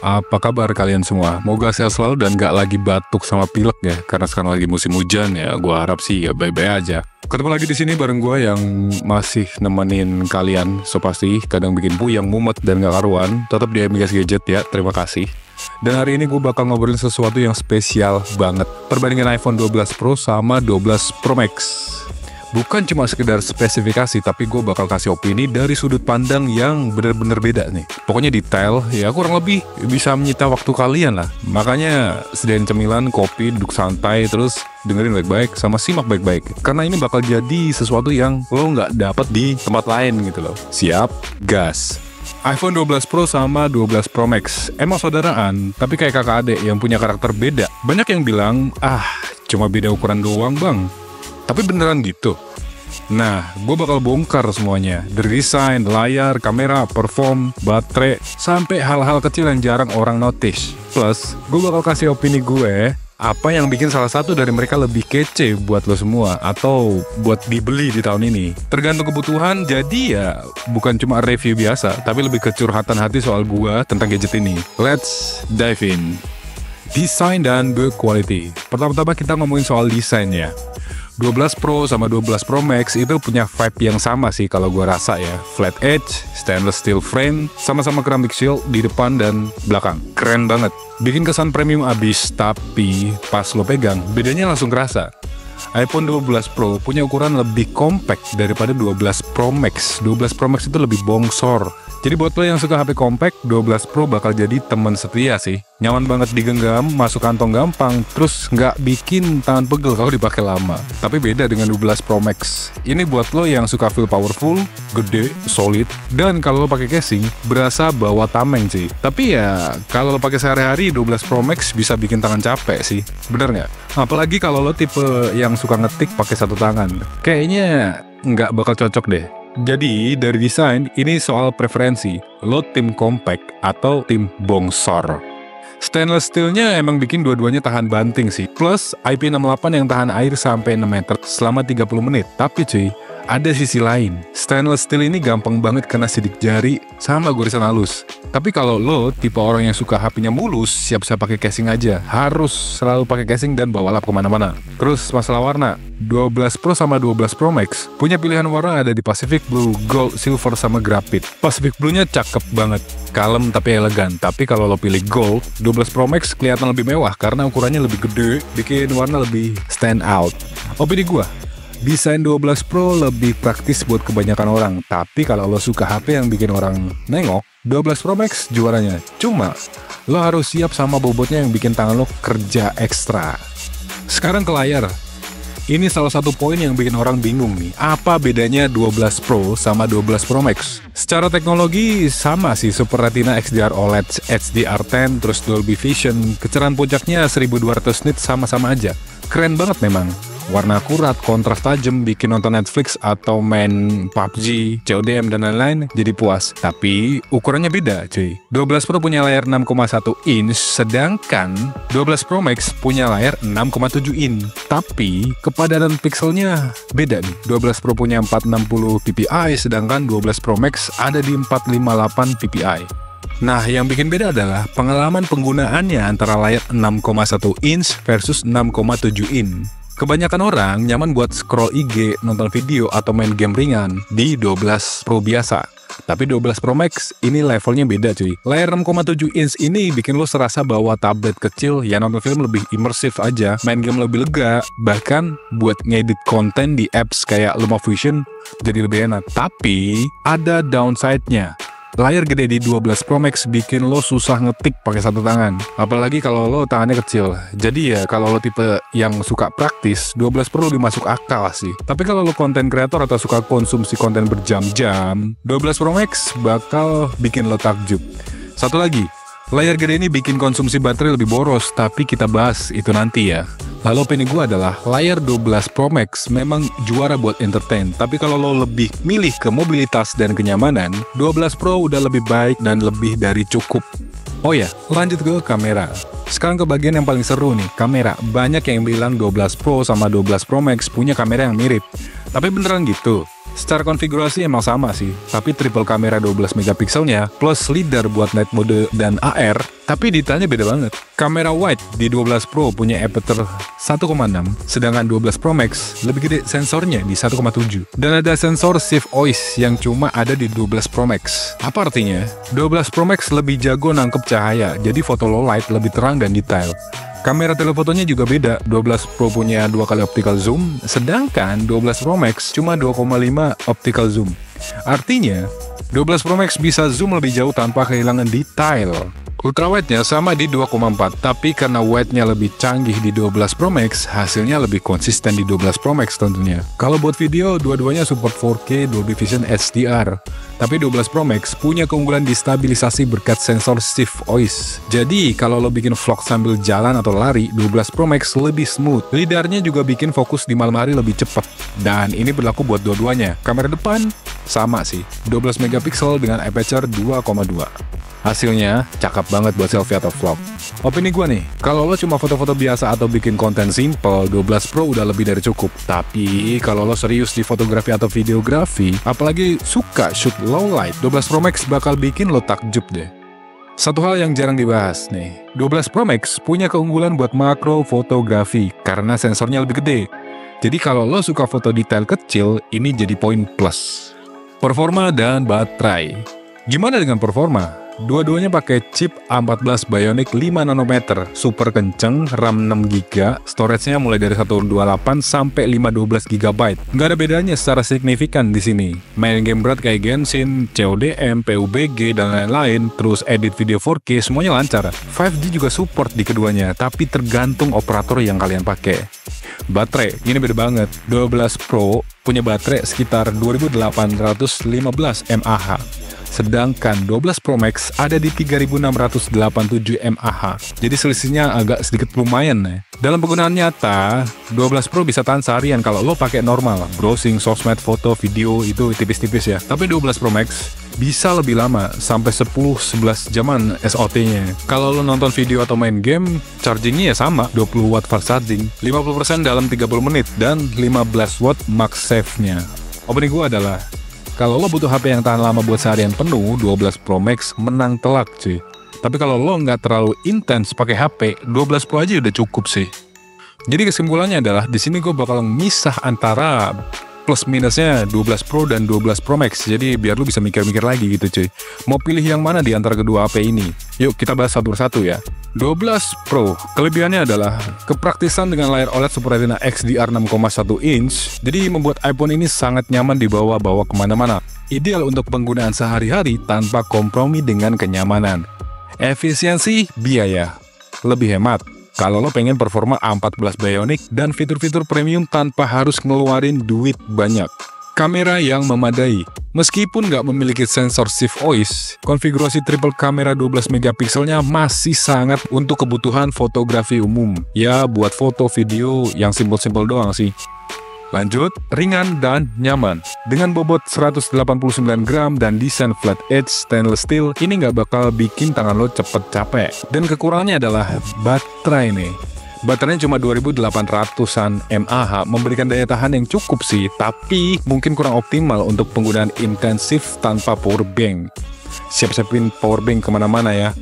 Apa kabar kalian semua? Moga sehat selalu dan gak lagi batuk sama pilek ya, karena sekarang lagi musim hujan ya. Gua harap sih ya baik-baik aja. Ketemu lagi di sini bareng gua yang masih nemenin kalian. So pasti kadang bikin puyeng, mumet dan gak karuan. Tetap di MGS Gadget ya. Terima kasih. Dan hari ini gue bakal ngobrolin sesuatu yang spesial banget. Perbandingan iPhone 12 Pro sama 12 Pro Max. Bukan cuma sekedar spesifikasi, tapi gue bakal kasih opini dari sudut pandang yang bener-bener beda nih. Pokoknya detail, ya kurang lebih bisa menyita waktu kalian lah. Makanya sediain cemilan, kopi, duduk santai, terus dengerin baik-baik, sama simak baik-baik. Karena ini bakal jadi sesuatu yang lo nggak dapet di tempat lain gitu loh. Siap? Gas! iPhone 12 Pro sama 12 Pro Max emang saudaraan, tapi kayak kakak adik yang punya karakter beda. Banyak yang bilang, cuma beda ukuran doang bang. Tapi beneran gitu? Nah, gue bakal bongkar semuanya. Dari desain, layar, kamera, perform, baterai, sampai hal-hal kecil yang jarang orang notice. Plus, gue bakal kasih opini gue, apa yang bikin salah satu dari mereka lebih kece buat lo semua, atau buat dibeli di tahun ini. Tergantung kebutuhan, jadi ya bukan cuma review biasa, tapi lebih ke curhatan hati soal gue tentang gadget ini. Let's dive in. Desain dan build quality. Pertama-tama kita ngomongin soal desainnya. 12 Pro sama 12 Pro Max itu punya vibe yang sama sih kalau gue rasa ya. Flat edge, stainless steel frame, sama-sama ceramic shield di depan dan belakang. Keren banget. Bikin kesan premium abis, tapi pas lo pegang, bedanya langsung kerasa. iPhone 12 Pro punya ukuran lebih compact daripada 12 Pro Max. 12 Pro Max itu lebih bongsor. Jadi buat lo yang suka HP compact, 12 Pro bakal jadi teman setia sih. Nyaman banget digenggam, masuk kantong gampang, terus nggak bikin tangan pegel kalau dipakai lama. Tapi beda dengan 12 Pro Max. Ini buat lo yang suka feel powerful, gede, solid, dan kalau lo pakai casing, berasa bawa tameng sih. Tapi ya, kalau lo pakai sehari-hari, 12 Pro Max bisa bikin tangan capek sih. Bener nggak? Apalagi kalau lo tipe yang suka ngetik pakai satu tangan. Kayaknya nggak bakal cocok deh. Jadi, dari desain, ini soal preferensi. Lo tim compact atau tim bongsor. Stainless steelnya emang bikin dua-duanya tahan banting sih. Plus, IP68 yang tahan air sampai 6 meter selama 30 menit. Tapi cuy, ada sisi lain. Stainless steel ini gampang banget kena sidik jari sama gorisan halus. Tapi kalau lo tipe orang yang suka HP-nya mulus, siap-siap pakai casing aja. Harus selalu pakai casing dan bawa lap kemana-mana. Terus masalah warna, 12 Pro sama 12 Pro Max punya pilihan warna ada di Pacific Blue, Gold, Silver, sama Graphite. Pacific Blue-nya cakep banget, kalem tapi elegan. Tapi kalau lo pilih Gold, 12 Pro Max kelihatan lebih mewah karena ukurannya lebih gede, bikin warna lebih stand out. Opini gua, desain 12 Pro lebih praktis buat kebanyakan orang. Tapi kalau lo suka HP yang bikin orang nengok, 12 Pro Max juaranya. Cuma, lo harus siap sama bobotnya yang bikin tangan lo kerja ekstra. Sekarang ke layar. Ini salah satu poin yang bikin orang bingung nih. Apa bedanya 12 Pro sama 12 Pro Max? Secara teknologi sama sih, Super Retina XDR OLED, HDR10, terus Dolby Vision. Kecerahan puncaknya 1200 nits sama-sama aja. Keren banget memang. Warna akurat, kontras tajam, bikin nonton Netflix atau main PUBG, CODM, dan lain-lain jadi puas. Tapi ukurannya beda cuy. 12 Pro punya layar 6,1 inch, sedangkan 12 Pro Max punya layar 6,7 inch. Tapi kepadatan pixelnya beda nih. 12 Pro punya 460 ppi, sedangkan 12 Pro Max ada di 458 ppi. Nah, yang bikin beda adalah pengalaman penggunaannya antara layar 6,1 inch versus 6,7 inch. Kebanyakan orang nyaman buat scroll IG, nonton video, atau main game ringan di 12 Pro biasa. Tapi 12 Pro Max ini levelnya beda cuy. Layar 6,7 inch ini bikin lo serasa bawa tablet kecil, ya nonton film lebih imersif aja, main game lebih lega, bahkan buat ngedit konten di apps kayak LumaFusion jadi lebih enak. Tapi ada downside-nya. Layar gede di 12 Pro Max bikin lo susah ngetik pakai satu tangan. Apalagi kalau lo tangannya kecil. Jadi ya kalau lo tipe yang suka praktis, 12 Pro lebih masuk akal sih. Tapi kalau lo konten kreator atau suka konsumsi konten berjam-jam, 12 Pro Max bakal bikin lo takjub. Satu lagi, layar gede ini bikin konsumsi baterai lebih boros, tapi kita bahas itu nanti ya. Lalu opini gue adalah, layar 12 Pro Max memang juara buat entertain. Tapi kalau lo lebih milih ke mobilitas dan kenyamanan, 12 Pro udah lebih baik dan lebih dari cukup. Oh ya, lanjut ke kamera. Sekarang ke bagian yang paling seru nih, kamera. Banyak yang bilang 12 Pro sama 12 Pro Max punya kamera yang mirip. Tapi beneran gitu? Secara konfigurasi emang sama sih, tapi triple kamera 12 megapikselnya plus LiDAR buat night mode dan AR, tapi detailnya beda banget. Kamera wide di 12 Pro punya aperture 1,6, sedangkan 12 Pro Max lebih gede sensornya di 1,7. Dan ada sensor shift OIS yang cuma ada di 12 Pro Max. Apa artinya? 12 Pro Max lebih jago nangkep cahaya, jadi foto low light lebih terang dan detail. Kamera telefotonya juga beda, 12 Pro punya 2 kali optical zoom, sedangkan 12 Pro Max cuma 2,5 optical zoom. Artinya, 12 Pro Max bisa zoom lebih jauh tanpa kehilangan detail. Ultrawide-nya sama di 2,4, tapi karena wide-nya lebih canggih di 12 Pro Max, hasilnya lebih konsisten di 12 Pro Max tentunya. Kalau buat video, dua-duanya support 4K Dolby Vision HDR. Tapi 12 Pro Max punya keunggulan di stabilisasi berkat sensor shift OIS. Jadi, kalau lo bikin vlog sambil jalan atau lari, 12 Pro Max lebih smooth. LiDAR-nya juga bikin fokus di malam hari lebih cepat. Dan ini berlaku buat dua-duanya. Kamera depan sama sih, 12 megapiksel dengan aperture 2,2. Hasilnya cakep banget buat selfie atau vlog. Opini gue nih, kalau lo cuma foto-foto biasa atau bikin konten simple, 12 Pro udah lebih dari cukup. Tapi kalau lo serius di fotografi atau videografi, apalagi suka shoot low light, 12 Pro Max bakal bikin lo takjub deh. Satu hal yang jarang dibahas nih, 12 Pro Max punya keunggulan buat makro fotografi karena sensornya lebih gede. Jadi kalau lo suka foto detail kecil, ini jadi poin plus. Performa dan baterai. Gimana dengan performa? Dua-duanya pakai chip A14 Bionic 5 nanometer, super kenceng, RAM 6GB, storage-nya mulai dari 128 sampai 512 GB. Nggak ada bedanya secara signifikan di sini. Main game berat kayak Genshin, CODM, PUBG, dan lain-lain, terus edit video 4K, semuanya lancar. 5G juga support di keduanya, tapi tergantung operator yang kalian pakai. Baterai, ini beda banget. 12 Pro punya baterai sekitar 2815 mAh. Sedangkan 12 Pro Max ada di 3687 mAh. Jadi selisihnya agak sedikit lumayan ya. Dalam penggunaan nyata, 12 Pro bisa tahan seharian kalau lo pakai normal. Browsing, sosmed, foto, video itu tipis-tipis ya. Tapi 12 Pro Max bisa lebih lama, sampai 10-11 jaman SOT-nya. Kalau lo nonton video atau main game, chargingnya ya sama, 20 watt fast charging, 50% dalam 30 menit, dan 15 watt max save-nya. Opini gue adalah, kalau lo butuh HP yang tahan lama buat seharian penuh, 12 Pro Max menang telak cuy. Tapi kalau lo nggak terlalu intens pakai HP, 12 Pro aja udah cukup sih. Jadi kesimpulannya adalah, di sini gue bakal misah antara plus minusnya 12 Pro dan 12 Pro Max. Jadi biar lo bisa mikir-mikir lagi gitu cuy. Mau pilih yang mana di antara kedua HP ini? Yuk kita bahas satu persatu ya. 12 Pro, kelebihannya adalah kepraktisan dengan layar OLED Super Retina XDR 6,1 inch, jadi membuat iPhone ini sangat nyaman dibawa-bawa kemana-mana. Ideal untuk penggunaan sehari-hari tanpa kompromi dengan kenyamanan. Efisiensi biaya, lebih hemat kalau lo pengen performa A14 Bionic dan fitur-fitur premium tanpa harus ngeluarin duit banyak. Kamera yang memadai. Meskipun nggak memiliki sensor shift OIS, konfigurasi triple kamera 12 megapikselnya masih sangat untuk kebutuhan fotografi umum. Ya, buat foto video yang simpel-simpel doang sih. Lanjut, ringan dan nyaman. Dengan bobot 189 gram dan desain flat edge stainless steel, ini nggak bakal bikin tangan lo cepet capek. Dan kekurangannya adalah baterai nih. Baterainya cuma 2800-an mAh, memberikan daya tahan yang cukup sih, tapi mungkin kurang optimal untuk penggunaan intensif tanpa power bank. Siap-siapin power bank kemana-mana ya.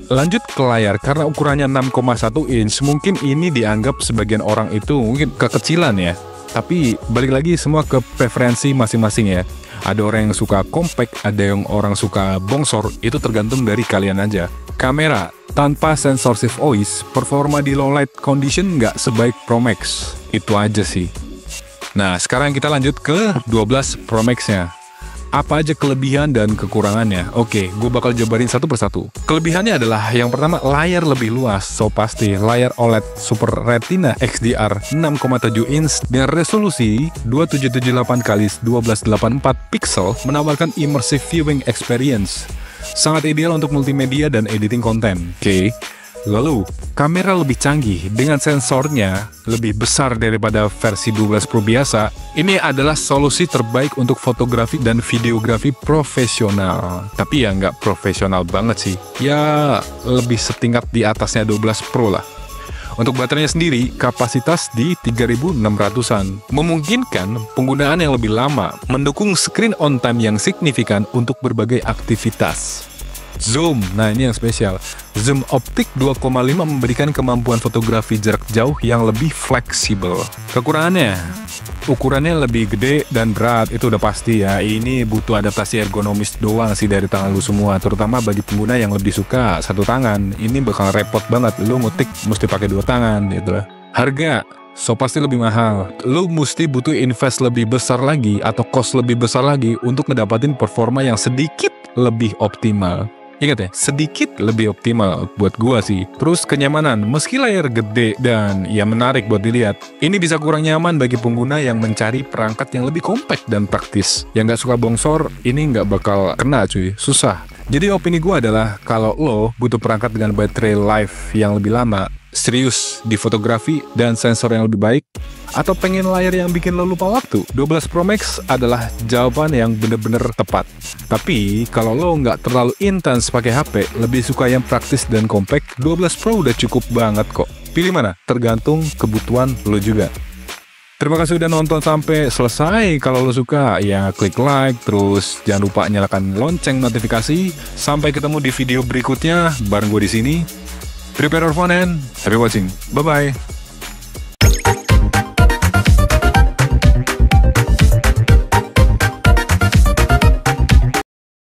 Lanjut ke layar, karena ukurannya 6,1 inch, mungkin ini dianggap sebagian orang itu mungkin kekecilan ya. Tapi balik lagi semua ke preferensi masing-masing ya. Ada orang yang suka compact, ada yang orang suka bongsor, itu tergantung dari kalian aja. Kamera, tanpa sensor shift OIS, performa di low light condition nggak sebaik Pro Max. Itu aja sih. Nah, sekarang kita lanjut ke 12 Pro Max-nya. Apa aja kelebihan dan kekurangannya? Oke, gue bakal jabarin satu persatu. Kelebihannya adalah, yang pertama, layar lebih luas. So pasti, layar OLED Super Retina XDR 6,7 inch dengan resolusi 2778x1284 pixel menawarkan immersive viewing experience. Sangat ideal untuk multimedia dan editing konten. Oke. Lalu, kamera lebih canggih dengan sensornya lebih besar daripada versi 12 Pro biasa. Ini adalah solusi terbaik untuk fotografi dan videografi profesional. Tapi ya nggak profesional banget sih. Ya lebih setingkat di atasnya 12 Pro lah. Untuk baterainya sendiri, kapasitas di 3600-an. Memungkinkan penggunaan yang lebih lama, mendukung screen on time yang signifikan untuk berbagai aktivitas. Zoom, nah ini yang spesial. Zoom optik 2,5 memberikan kemampuan fotografi jarak jauh yang lebih fleksibel. Kekurangannya, ukurannya lebih gede dan berat, itu udah pasti ya. Ini butuh adaptasi ergonomis doang sih dari tangan lu semua, terutama bagi pengguna yang lebih suka satu tangan. Ini bakal repot banget, lu ngetik mesti pakai dua tangan gitu lah. Harga, so pasti lebih mahal. Lu mesti butuh invest lebih besar lagi atau cost lebih besar lagi untuk ngedapatin performa yang sedikit lebih optimal. Ingat ya, sedikit lebih optimal buat gua sih. Terus kenyamanan, meski layar gede dan ya menarik buat dilihat, ini bisa kurang nyaman bagi pengguna yang mencari perangkat yang lebih compact dan praktis. Yang nggak suka bongsor, ini nggak bakal kena cuy, susah. Jadi opini gua adalah, kalau lo butuh perangkat dengan baterai life yang lebih lama, serius di fotografi dan sensor yang lebih baik, atau pengen layar yang bikin lo lupa waktu, 12 Pro Max adalah jawaban yang bener-bener tepat. Tapi kalau lo nggak terlalu intens pakai HP, lebih suka yang praktis dan compact, 12 Pro udah cukup banget kok. Pilih mana? Tergantung kebutuhan lo juga. Terima kasih udah nonton sampai selesai. Kalau lo suka, ya klik like, terus jangan lupa nyalakan lonceng notifikasi. Sampai ketemu di video berikutnya bareng gue di sini. Prepare your phone and happy watching. Bye-bye.